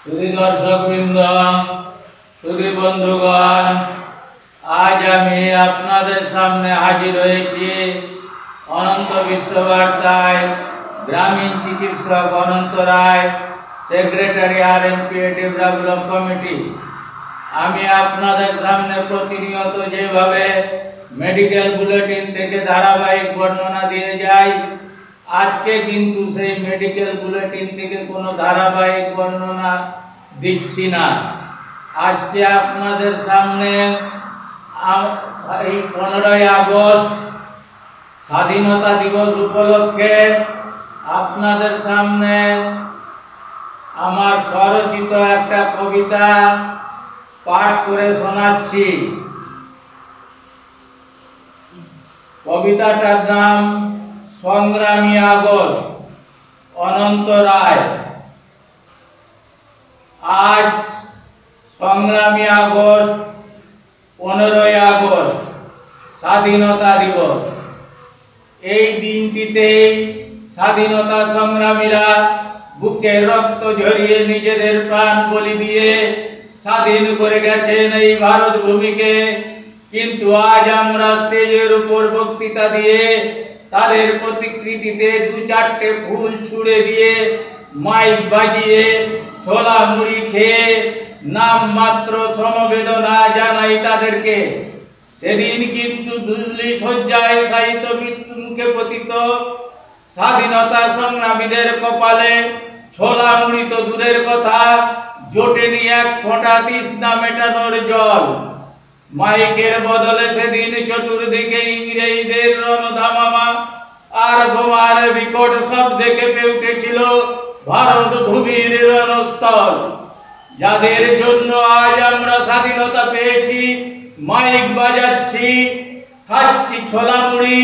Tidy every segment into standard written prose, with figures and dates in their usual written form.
सुधी दर्शकबृंद सुधी बंधुगण आज आमी आपनादेर सामने हाजिर हयेछि अनंत विश्वबार्ताय ग्रामीण चिकित्सक अनंत राय सेक्रेटारी आरएमपी डेवलपमेंट कमिटी। आमी आपनादेर सामने प्रतिनियत जेभावे मेडिकल बुलेटिन थेके धाराबाहिक बर्णना दिए जाई आज के किन्तु से मेडिकल बुलेटिन থেকে কোনো ধারাবাহিক বর্ণনা দিচ্ছি না। আজকে আপনাদের সামনে এই 15 আগস্ট স্বাধীনতা দিবস উপলক্ষে আপনাদের সামনে আমার স্বরচিত একটা কবিতা পাঠ করে শোনাচ্ছি। কবিতাটার নাম संग्रामी আগস্ট अनंत राय। आज संग्रामी আগস্ট 15 আগস্ট স্বাধীনতা দিবস। এই দিনটিতে স্বাধীনতা সংগ্রামীরা বুকে রক্ত ঝরিয়ে নিজেদের প্রাণ বলি দিয়ে স্বাধীন করে গেছেন এই ভারত ভূমিকে। কিন্তু আজ আমরা স্টেজের উপর বক্তৃতা দিয়ে তাদের প্রতিকৃতিতে দু চারটে ফুল ছুঁড়ে দিয়ে মাইক বাজিয়ে ছোলা মুড়ি খেয়ে নাম মাত্র সমবেদনা জানাই তাদেরকে। সেদিন কিন্তু দিল্লি শয্যায় সাহিত্য মৃত্যু মুখে পতিত স্বাধীনতা সংগ্রামীদের কপালে ছোলা মুড়ি তো দূরের কথা জোটেনি এক ফোঁটা তৃষ্ণা মেটানোর জল। মাইকের বদলে সেদিন চতুর্দিকে ইংরেজদের রণধামামা আর বোমার বিকট শব্দে কেঁপে উঠেছিল ভারত ভূমির রণস্থল। যাদের জন্য আজ আমরা স্বাধীনতা পেয়েছি মাইক বাজাচ্ছি খাচ্ছি ছোলা মুড়ি,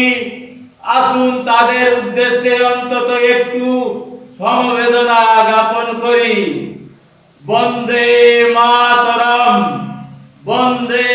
আসুন তাদের উদ্দেশ্যে অন্তত একটু সমবেদনা জ্ঞাপন করি। বন্দে মাতরম, বন্দে